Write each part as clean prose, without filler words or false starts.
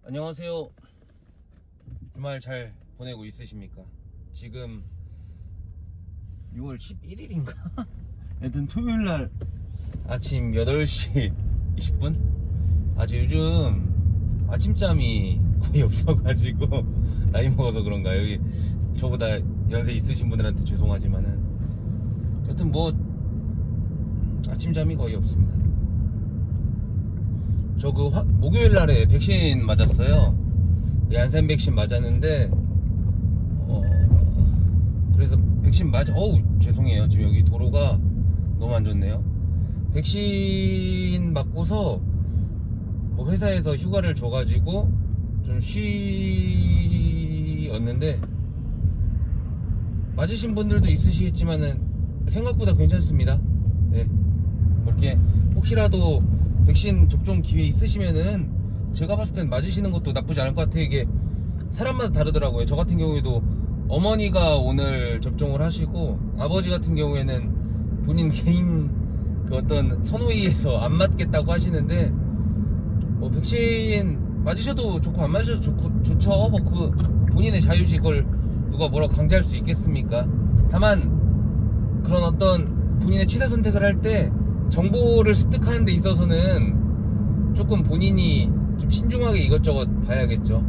안녕하세요. 주말 잘 보내고 있으십니까? 지금 6월 11일인가? 하여튼 토요일날 아침 8시 20분? 아직 요즘 아침잠이 거의 없어가지고 나이 먹어서 그런가 여기 저보다 연세 있으신 분들한테 죄송하지만은 여튼 뭐 아침잠이 거의 없습니다. 저 목요일날에 백신 맞았어요. 얀센 백신 맞았는데 그래서 백신 죄송해요. 지금 여기 도로가 너무 안 좋네요. 백신 맞고서 뭐 회사에서 휴가를 줘가지고 좀 쉬었는데 맞으신 분들도 있으시겠지만은 생각보다 괜찮습니다. 네. 뭐 이렇게 혹시라도 백신 접종 기회 있으시면은 제가 봤을 땐 맞으시는 것도 나쁘지 않을 것 같아요. 이게 사람마다 다르더라고요. 저 같은 경우에도 어머니가 오늘 접종을 하시고 아버지 같은 경우에는 본인 개인 그 어떤 선호의에서 안 맞겠다고 하시는데 뭐 백신 맞으셔도 좋고 안 맞으셔도 좋죠. 뭐 그 본인의 자유지 그걸 누가 뭐라고 강제할 수 있겠습니까? 다만 그런 어떤 본인의 취사 선택을 할 때 정보를 습득하는 데 있어서는 조금 본인이 좀 신중하게 이것저것 봐야겠죠.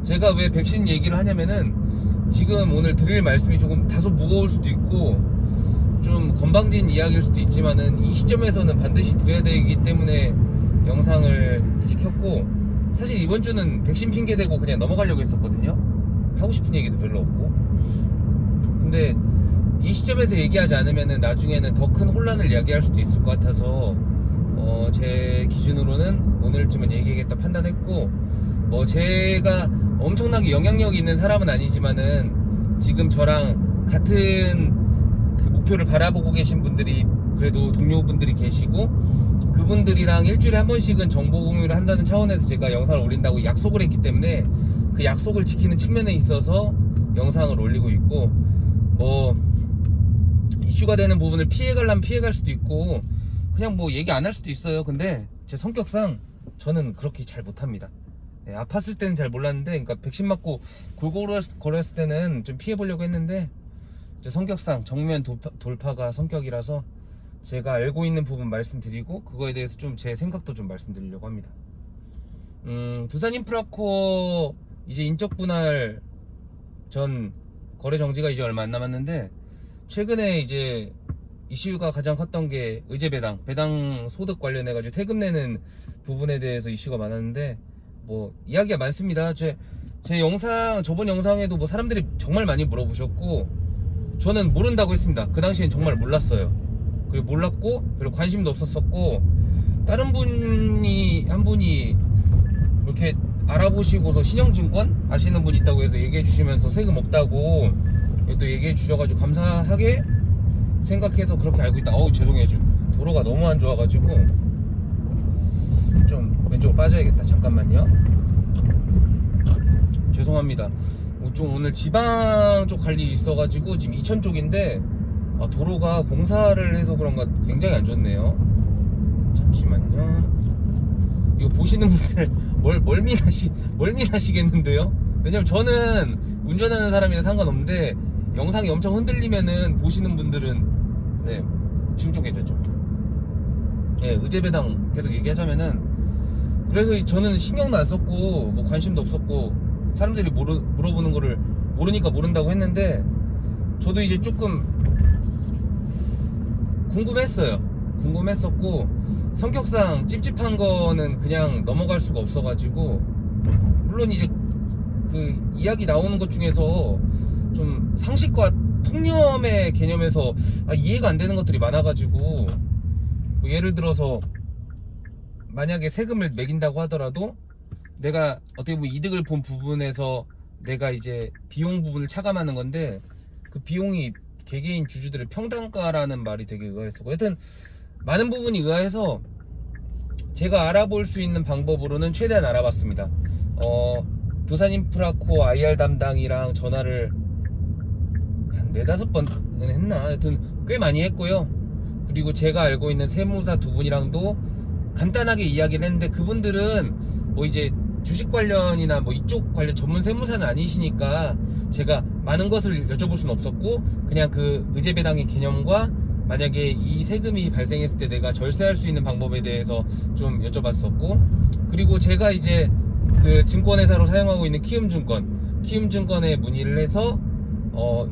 제가 왜 백신 얘기를 하냐면은 지금 오늘 드릴 말씀이 조금 다소 무거울 수도 있고 좀 건방진 이야기일 수도 있지만은 이 시점에서는 반드시 드려야 되기 때문에 영상을 이제 켰고, 사실 이번 주는 백신 핑계 대고 그냥 넘어가려고 했었거든요. 하고 싶은 얘기도 별로 없고. 근데 이 시점에서 얘기하지 않으면은 나중에는 더 큰 혼란을 야기할 수도 있을 것 같아서 제 기준으로는 오늘쯤은 얘기하겠다 판단했고, 뭐 제가 엄청나게 영향력이 있는 사람은 아니지만은 지금 저랑 같은 그 목표를 바라보고 계신 분들이 그래도 동료분들이 계시고 그분들이랑 일주일에 한 번씩은 정보 공유를 한다는 차원에서 제가 영상을 올린다고 약속을 했기 때문에 그 약속을 지키는 측면에 있어서 영상을 올리고 있고, 뭐 이슈가 되는 부분을 피해가려면 피해갈 수도 있고 그냥 뭐 얘기 안 할 수도 있어요. 근데 제 성격상 저는 그렇게 잘 못합니다. 네, 아팠을 때는 잘 몰랐는데, 그러니까 백신 맞고 골고루 걸었을 때는 좀 피해보려고 했는데 제 성격상 정면 돌파가 성격이라서 제가 알고 있는 부분 말씀드리고 그거에 대해서 좀 제 생각도 좀 말씀드리려고 합니다. 두산 인프라코어 이제 인적 분할 전 거래 정지가 이제 얼마 안 남았는데, 최근에 이제 이슈가 가장 컸던 게 의제 배당 소득 관련해 가지고 세금 내는 부분에 대해서 이슈가 많았는데, 뭐 이야기가 많습니다. 제 저번 영상에도 뭐 사람들이 정말 많이 물어보셨고 저는 모른다고 했습니다. 그 당시엔 정말 몰랐어요. 그리고 몰랐고 별로 관심도 없었었고, 다른 한 분이 이렇게 알아보시고서 신영증권 아시는 분 있다고 해서 얘기해 주시면서 세금 없다고 또 얘기해 주셔가지고 감사하게 생각해서 그렇게 알고 있다. 죄송해요. 지금 도로가 너무 안 좋아가지고 좀 왼쪽으로 빠져야겠다. 잠깐만요. 죄송합니다. 좀 오늘 지방 쪽 갈 일이 있어가지고 지금 이천 쪽인데 도로가 공사를 해서 그런가 굉장히 안 좋네요. 잠시만요. 이거 보시는 분들 멀미나시겠는데요? 왜냐면 저는 운전하는 사람이랑 상관없는데 영상이 엄청 흔들리면은 보시는 분들은 네, 지금 좀 괜찮죠? 네, 의제배당 계속 얘기하자면은, 그래서 저는 신경도 안 썼고 뭐 관심도 없었고 사람들이 물어보는 거를 모르니까 모른다고 했는데, 저도 이제 조금 궁금했었고 성격상 찝찝한 거는 그냥 넘어갈 수가 없어가지고, 물론 이제 그 이야기 나오는 것 중에서 좀 상식과 통념의 개념에서 이해가 안 되는 것들이 많아가지고, 뭐 예를 들어서 만약에 세금을 매긴다고 하더라도 내가 어떻게 보면 이득을 본 부분에서 내가 이제 비용 부분을 차감하는 건데, 그 비용이 개개인 주주들의 평단가라는 말이 되게 의아했었고, 하여튼 많은 부분이 의아해서 제가 알아볼 수 있는 방법으로는 최대한 알아봤습니다. 두산인프라코어 IR 담당이랑 전화를 한 4-5번은 했나? 하여튼 꽤 많이 했고요. 그리고 제가 알고 있는 세무사 두 분이랑도 간단하게 이야기를 했는데, 그분들은 뭐 이제 주식 관련이나 뭐 이쪽 관련 전문 세무사는 아니시니까 제가 많은 것을 여쭤볼 수는 없었고, 그냥 그 의제배당의 개념과 만약에 이 세금이 발생했을 때 내가 절세할 수 있는 방법에 대해서 좀 여쭤봤었고, 그리고 제가 이제 그 증권회사로 사용하고 있는 키움증권에 문의를 해서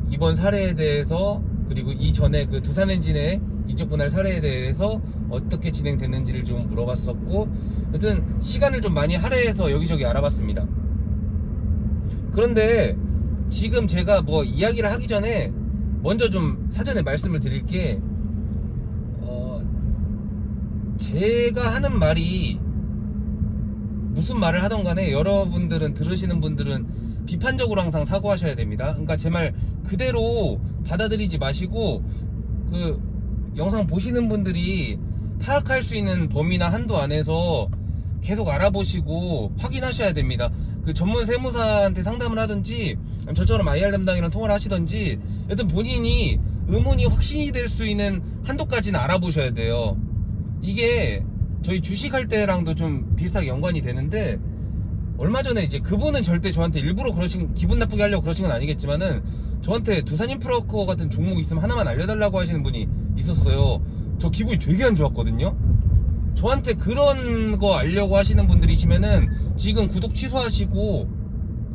이번 사례에 대해서, 그리고 이전에 그 두산엔진의 이적 분할 사례에 대해서 어떻게 진행됐는지를 좀 물어봤었고, 여튼 시간을 좀 많이 할애해서 여기저기 알아봤습니다. 그런데 지금 제가 뭐 이야기를 하기 전에 먼저 좀 사전에 말씀을 드릴 게, 제가 하는 말이 무슨 말을 하던 간에 여러분들은, 들으시는 분들은 비판적으로 항상 사고하셔야 됩니다. 그러니까 제 말 그대로 받아들이지 마시고, 그 영상 보시는 분들이 파악할 수 있는 범위나 한도 안에서 계속 알아보시고 확인하셔야 됩니다. 그 전문 세무사한테 상담을 하든지 저처럼 IR 담당이랑 통화를 하시든지, 여튼 본인이 의문이 확신이 될 수 있는 한도까지는 알아보셔야 돼요. 이게 저희 주식할 때랑도 좀 비슷하게 연관이 되는데, 얼마 전에 이제 그분은 절대 저한테 일부러 기분 나쁘게 하려고 그러신 건 아니겠지만은, 저한테 두산인프라코 같은 종목 있으면 하나만 알려달라고 하시는 분이 있었어요. 저 기분이 되게 안 좋았거든요. 저한테 그런 거 알려고 하시는 분들이시면은 지금 구독 취소하시고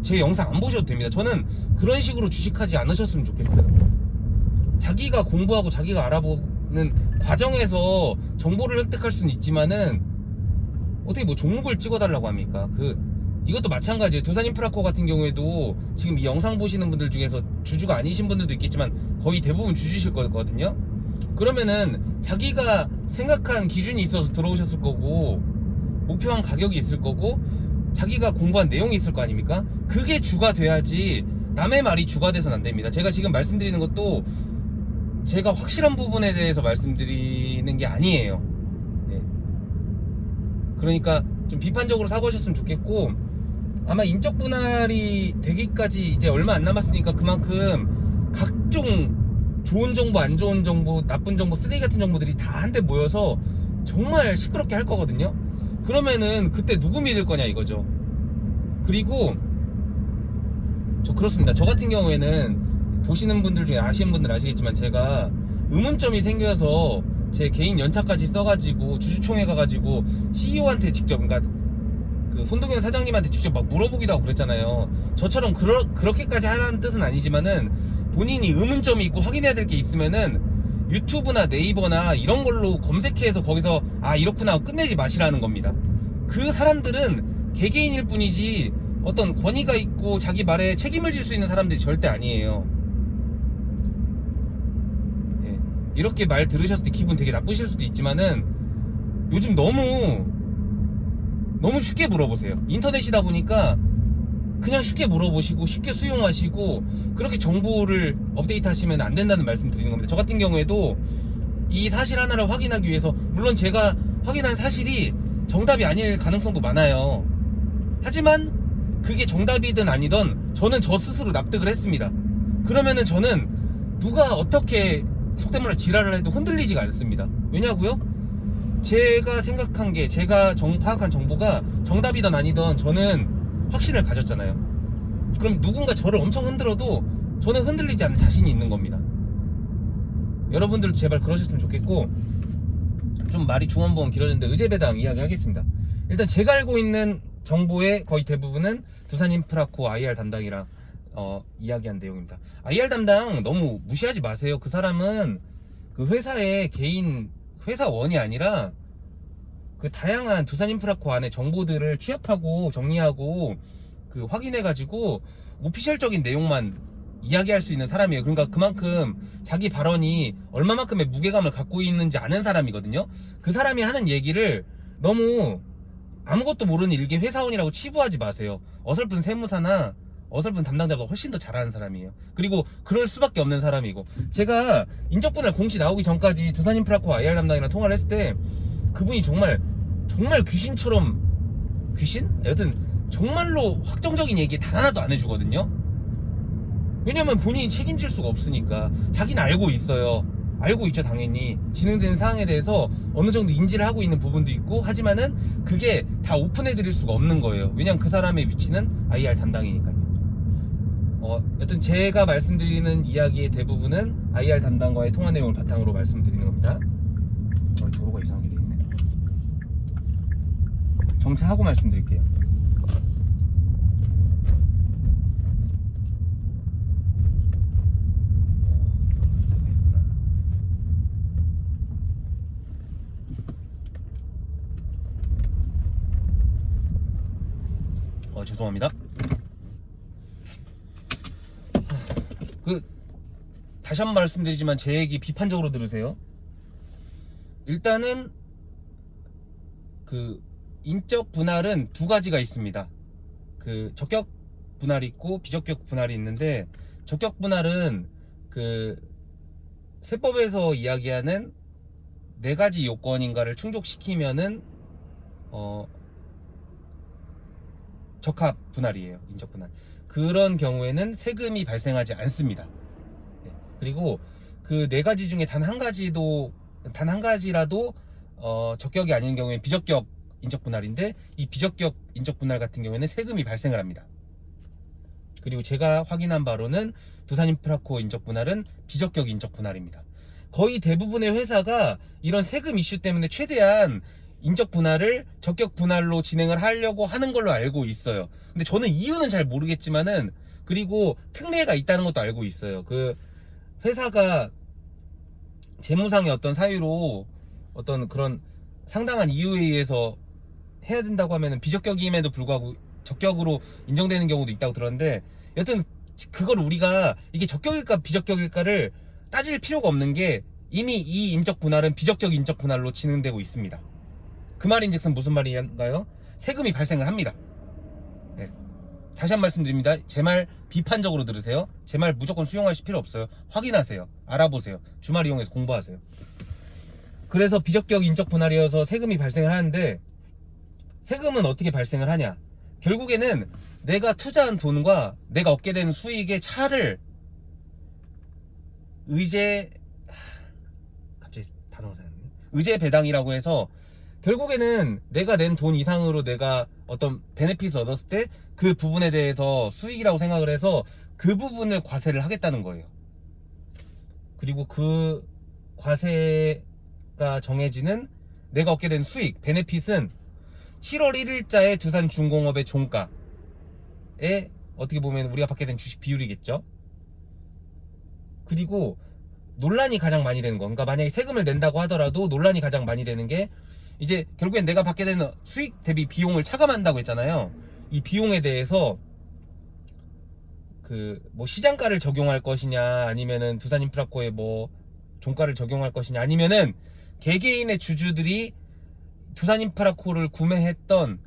제 영상 안 보셔도 됩니다. 저는 그런 식으로 주식하지 않으셨으면 좋겠어요. 자기가 공부하고 자기가 알아보는 과정에서 정보를 획득할 수는 있지만은 어떻게 뭐 종목을 찍어달라고 합니까? 이것도 마찬가지예요. 두산인프라코 같은 경우에도 지금 이 영상 보시는 분들 중에서 주주가 아니신 분들도 있겠지만 거의 대부분 주주실 거거든요. 그러면은 자기가 생각한 기준이 있어서 들어오셨을 거고, 목표한 가격이 있을 거고, 자기가 공부한 내용이 있을 거 아닙니까? 그게 주가 돼야지 남의 말이 주가 돼서는 안 됩니다. 제가 지금 말씀드리는 것도 제가 확실한 부분에 대해서 말씀드리는 게 아니에요. 네. 그러니까 좀 비판적으로 사고하셨으면 좋겠고, 아마 인적 분할이 되기까지 이제 얼마 안 남았으니까 그만큼 각종 좋은 정보, 안 좋은 정보, 나쁜 정보, 쓰레기 같은 정보들이 다 한데 모여서 정말 시끄럽게 할 거거든요. 그러면은 그때 누구 믿을 거냐 이거죠. 그리고 그렇습니다. 저 같은 경우에는 보시는 분들 중에 아시는 분들 아시겠지만, 제가 의문점이 생겨서 제 개인 연차까지 써가지고 주주총회 가가지고 CEO한테 직접, 그러니까 그 손동현 사장님한테 직접 막 물어보기도 하고 그랬잖아요. 저처럼 그렇게까지 하라는 뜻은 아니지만은, 본인이 의문점이 있고 확인해야 될 게 있으면은 유튜브나 네이버나 이런 걸로 검색해서 거기서 이렇구나 하고 끝내지 마시라는 겁니다. 그 사람들은 개개인일 뿐이지 어떤 권위가 있고 자기 말에 책임을 질 수 있는 사람들이 절대 아니에요. 예, 이렇게 말 들으셨을 때 기분 되게 나쁘실 수도 있지만은, 요즘 너무 쉽게 물어보세요. 인터넷이다 보니까 그냥 쉽게 물어보시고 쉽게 수용하시고 그렇게 정보를 업데이트 하시면 안 된다는 말씀 드리는 겁니다. 저 같은 경우에도 이 사실 하나를 확인하기 위해서, 물론 제가 확인한 사실이 정답이 아닐 가능성도 많아요. 하지만 그게 정답이든 아니든 저는 저 스스로 납득을 했습니다. 그러면은 저는 누가 어떻게 속된 말로 지랄을 해도 흔들리지가 않습니다. 왜냐고요? 제가 생각한 게, 제가 파악한 정보가 정답이든 아니든 저는 확신을 가졌잖아요. 그럼 누군가 저를 엄청 흔들어도 저는 흔들리지 않는 자신이 있는 겁니다. 여러분들 제발 그러셨으면 좋겠고, 좀 말이 중원부원 길어졌는데 의제배당 이야기 하겠습니다. 일단 제가 알고 있는 정보의 거의 대부분은 두산인프라코 IR 담당이랑 이야기한 내용입니다. IR 담당 너무 무시하지 마세요. 그 사람은 그 회사의 개인 회사원이 아니라 그 다양한 두산인프라코 안에 정보들을 취합하고 정리하고 그 확인해가지고 오피셜적인 내용만 이야기할 수 있는 사람이에요. 그러니까 그만큼 자기 발언이 얼마만큼의 무게감을 갖고 있는지 아는 사람이거든요. 그 사람이 하는 얘기를 너무 아무것도 모르는 일개 회사원이라고 치부하지 마세요. 어설픈 세무사나 어설픈 담당자보다 훨씬 더 잘하는 사람이에요. 그리고 그럴 수밖에 없는 사람이고, 제가 인적분할 공시 나오기 전까지 두산인프라코 IR 담당이랑 통화를 했을 때 그분이 정말 귀신처럼, 귀신? 여튼 정말로 확정적인 얘기 단 하나도 안 해주거든요. 왜냐면 본인이 책임질 수가 없으니까. 자기는 알고 있어요. 알고 있죠. 당연히 진행되는 사항에 대해서 어느 정도 인지를 하고 있는 부분도 있고, 하지만은 그게 다 오픈해 드릴 수가 없는 거예요. 왜냐면 그 사람의 위치는 IR 담당이니까요. 여튼 제가 말씀드리는 이야기의 대부분은 IR 담당과의 통화 내용을 바탕으로 말씀드리는 겁니다. 도로가 이상하게 돼 있네. 정차하고 말씀드릴게요. 죄송합니다. 다시 한번 말씀드리지만 제 얘기 비판적으로 들으세요. 일단은 인적 분할은 두 가지가 있습니다. 적격 분할이 있고 비적격 분할이 있는데, 적격 분할은 세법에서 이야기하는 네 가지 요건인가를 충족시키면은 적합 분할이에요. 인적 분할. 그런 경우에는 세금이 발생하지 않습니다. 그리고 그 네 가지 중에 단 한 가지라도 적격이 아닌 경우에는 비적격 인적 분할인데, 이 비적격 인적 분할 같은 경우에는 세금이 발생을 합니다. 그리고 제가 확인한 바로는 두산인프라코 인적 분할은 비적격 인적 분할입니다. 거의 대부분의 회사가 이런 세금 이슈 때문에 최대한 인적 분할을 적격 분할로 진행을 하려고 하는 걸로 알고 있어요. 근데 저는 이유는 잘 모르겠지만은, 그리고 특례가 있다는 것도 알고 있어요. 회사가 재무상의 어떤 사유로 어떤 그런 상당한 이유에 의해서 해야 된다고 하면은 비적격임에도 불구하고 적격으로 인정되는 경우도 있다고 들었는데, 여튼 그걸 우리가 이게 적격일까 비적격일까를 따질 필요가 없는 게, 이미 이 인적 분할은 비적격 인적 분할로 진행되고 있습니다. 그 말인즉슨 무슨 말인가요? 세금이 발생을 합니다. 네. 다시 한 번 말씀드립니다. 제 말 비판적으로 들으세요. 제 말 무조건 수용하실 필요 없어요. 확인하세요. 알아보세요. 주말 이용해서 공부하세요. 그래서 비적격 인적 분할이어서 세금이 발생을 하는데, 세금은 어떻게 발생을 하냐? 결국에는 내가 투자한 돈과 내가 얻게 되는 수익의 차를 갑자기 단어가 생각나네. 의제 배당이라고 해서, 결국에는 내가 낸 돈 이상으로 내가 어떤 베네핏을 얻었을 때 그 부분에 대해서 수익이라고 생각을 해서 그 부분을 과세를 하겠다는 거예요. 그리고 그 과세가 정해지는 내가 얻게 된 수익, 베네핏은 7월 1일자의 두산중공업의 종가에 어떻게 보면 우리가 받게 된 주식 비율이겠죠. 그리고 논란이 가장 많이 되는 거, 그러니까 만약에 세금을 낸다고 하더라도 논란이 가장 많이 되는 게, 이제 결국엔 내가 받게 되는 수익 대비 비용을 차감한다고 했잖아요. 이 비용에 대해서 시장가를 적용할 것이냐, 아니면은 두산인프라코의 종가를 적용할 것이냐, 아니면은 개개인의 주주들이 두산인프라코를 구매했던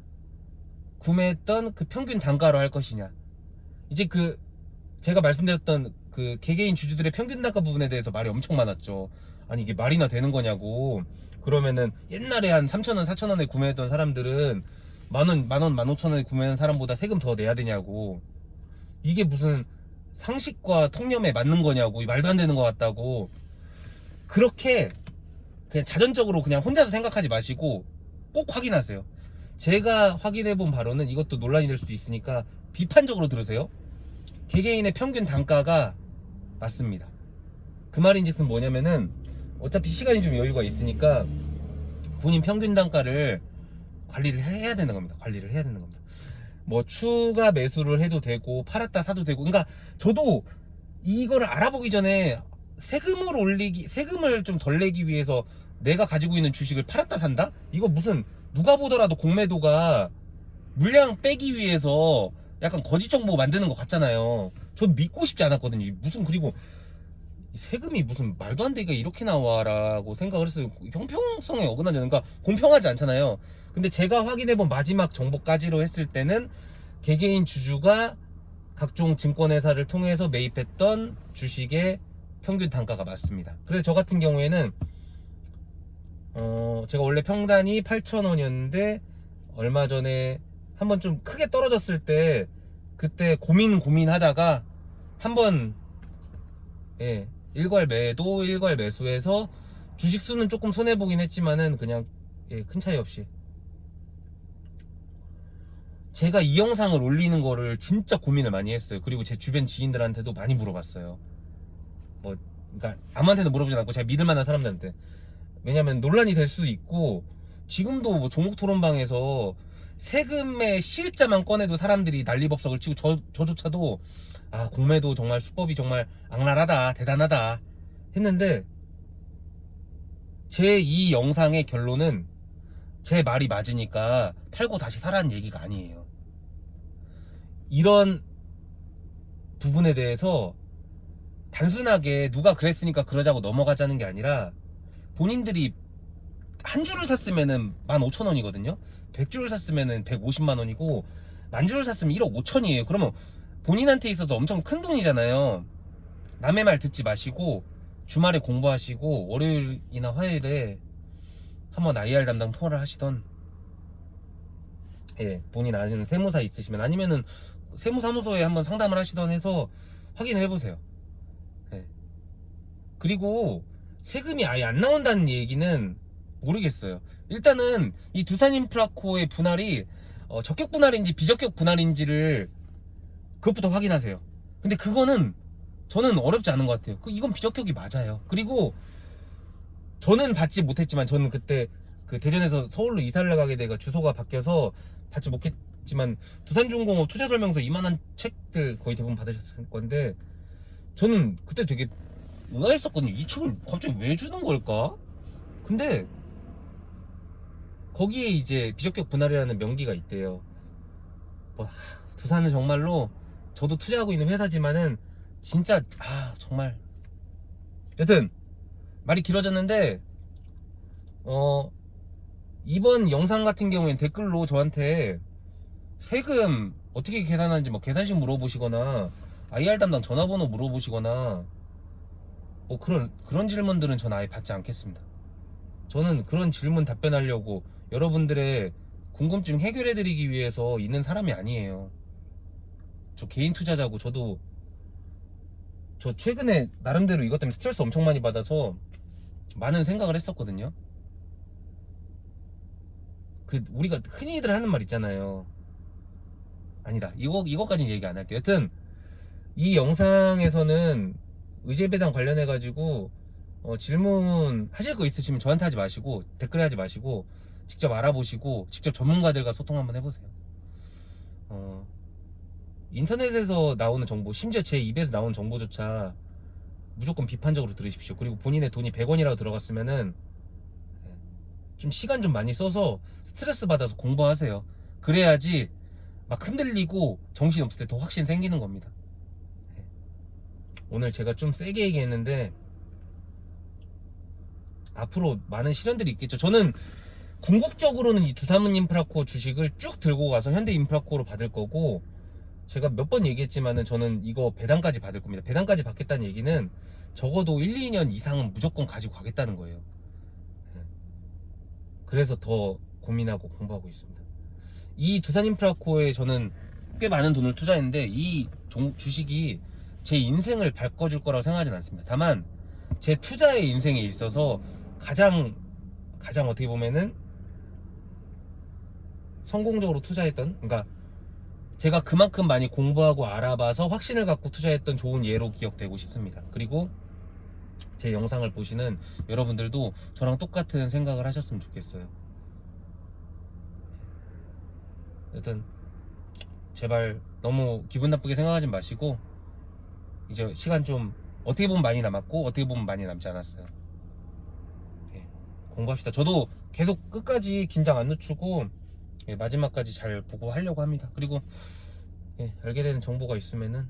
그 평균 단가로 할 것이냐. 이제 제가 말씀드렸던 개개인 주주들의 평균 단가 부분에 대해서 말이 엄청 많았죠. 아니 이게 말이나 되는 거냐고. 그러면은 옛날에 한 3,000원, 4,000원에 구매했던 사람들은 만원, 15,000원에 구매한 사람보다 세금 더 내야 되냐고. 이게 무슨 상식과 통념에 맞는 거냐고. 말도 안 되는 것 같다고. 그렇게 그냥 자전적으로 그냥 혼자서 생각하지 마시고 꼭 확인하세요. 제가 확인해본 바로는, 이것도 논란이 될 수도 있으니까 비판적으로 들으세요. 개개인의 평균 단가가 맞습니다. 그 말인즉슨 뭐냐면은, 어차피 시간이 좀 여유가 있으니까 본인 평균 단가를 관리를 해야 되는 겁니다. 추가 매수를 해도 되고 팔았다 사도 되고. 그러니까 저도 이거를 알아보기 전에 세금을 좀 덜 내기 위해서 내가 가지고 있는 주식을 팔았다 산다? 이거 무슨 누가 보더라도 공매도가 물량 빼기 위해서 약간 거짓 정보 만드는 것 같잖아요. 전 믿고 싶지 않았거든요. 그리고 세금이 무슨 말도 안 되게 이렇게 나와라고 생각을 했어요. 형평성에 어긋나지 않으니까 공평하지 않잖아요. 근데 제가 확인해본 마지막 정보까지로 했을 때는 개개인 주주가 각종 증권회사를 통해서 매입했던 주식의 평균 단가가 맞습니다. 그래서 저 같은 경우에는 제가 원래 평단이 8,000원이었는데 얼마 전에 한번 좀 크게 떨어졌을 때, 그때 고민하다가 한번 일괄 매도, 일괄 매수해서 주식 수는 조금 손해보긴 했지만은 그냥 큰 차이 없이. 제가 이 영상을 올리는 거를 진짜 고민을 많이 했어요. 그리고 제 주변 지인들한테도 많이 물어봤어요. 뭐, 그러니까 아무한테는 물어보지 않고 제가 믿을 만한 사람들한테. 왜냐면 논란이 될 수도 있고, 지금도 뭐 종목 토론방에서 세금의 시읒자만 꺼내도 사람들이 난리법석을 치고, 저조차도 공매도 정말 수법이 정말 악랄하다, 대단하다 했는데, 제 이 영상의 결론은 제 말이 맞으니까 팔고 다시 사라는 얘기가 아니에요. 이런 부분에 대해서 단순하게 누가 그랬으니까 그러자고 넘어가자는 게 아니라, 본인들이 한 줄을 샀으면은 15,000원이거든요 100줄을 샀으면은 150만원이고, 만 줄을 샀으면 1억 5천이에요 그러면 본인한테 있어서 엄청 큰 돈이잖아요. 남의 말 듣지 마시고 주말에 공부하시고 월요일이나 화요일에 한번 IR 담당 통화를 하시던, 본인 아는 세무사 있으시면, 아니면은 세무사무소에 한번 상담을 하시던 해서 확인을 해보세요. 그리고 세금이 아예 안 나온다는 얘기는 모르겠어요. 일단은 이 두산인프라코의 분할이 적격 분할인지 비적격 분할인지를 그것부터 확인하세요. 근데 그거는 저는 어렵지 않은 것 같아요. 이건 비적격이 맞아요. 그리고 저는 받지 못했지만, 저는 그때 그 대전에서 서울로 이사를 가게 돼가 주소가 바뀌어서 받지 못했지만, 두산중공업 투자설명서 이만한 책들 거의 대부분 받으셨을 건데, 저는 그때 되게 의아했었거든요. 이 책을 갑자기 왜 주는 걸까? 근데 거기에 이제 비적격 분할이라는 명기가 있대요. 두산은 정말로, 저도 투자하고 있는 회사지만은 진짜 정말, 여튼 말이 길어졌는데, 이번 영상 같은 경우엔 댓글로 저한테 세금 어떻게 계산하는지 뭐 계산식 물어보시거나 IR 담당 전화번호 물어보시거나 뭐 그런 질문들은 전 아예 받지 않겠습니다. 저는 그런 질문 답변하려고 여러분들의 궁금증 해결해드리기 위해서 있는 사람이 아니에요. 저 개인 투자자고, 저 최근에 나름대로 이것 때문에 스트레스 엄청 많이 받아서 많은 생각을 했었거든요. 우리가 흔히들 하는 말 있잖아요. 아니다, 이거까지는 얘기 안 할게요. 여튼 이 영상에서는 의제배당 관련해 가지고 질문 하실 거 있으시면 저한테 하지 마시고, 댓글에 하지 마시고, 직접 알아보시고 직접 전문가들과 소통 한번 해보세요. 인터넷에서 나오는 정보, 심지어 제 입에서 나오는 정보조차 무조건 비판적으로 들으십시오. 그리고 본인의 돈이 100원이라도 들어갔으면은 좀 시간 좀 많이 써서 스트레스 받아서 공부하세요. 그래야지 막 흔들리고 정신 없을 때 더 확신 생기는 겁니다. 오늘 제가 좀 세게 얘기했는데 앞으로 많은 실현들이 있겠죠. 저는 궁극적으로는 이 두산인프라코 주식을 쭉 들고 가서 현대인프라코로 받을 거고, 제가 몇 번 얘기했지만은 저는 이거 배당까지 받을 겁니다. 배당까지 받겠다는 얘기는 적어도 1, 2년 이상은 무조건 가지고 가겠다는 거예요. 그래서 더 고민하고 공부하고 있습니다. 이 두산인프라코에 저는 꽤 많은 돈을 투자했는데, 이 주식이 제 인생을 바꿔줄 거라고 생각하진 않습니다. 다만 제 투자의 인생에 있어서 가장 어떻게 보면은 성공적으로 투자했던, 그러니까 제가 그만큼 많이 공부하고 알아봐서 확신을 갖고 투자했던 좋은 예로 기억되고 싶습니다. 그리고 제 영상을 보시는 여러분들도 저랑 똑같은 생각을 하셨으면 좋겠어요. 여튼 제발 너무 기분 나쁘게 생각하지 마시고, 이제 시간 좀 어떻게 보면 많이 남았고 어떻게 보면 많이 남지 않았어요. 공부합시다. 저도 계속 끝까지 긴장 안 늦추고 마지막까지 잘 보고 하려고 합니다. 그리고 알게 되는 정보가 있으면은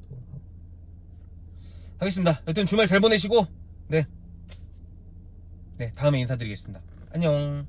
또 하겠습니다. 여튼 주말 잘 보내시고, 네, 다음에 인사드리겠습니다. 안녕.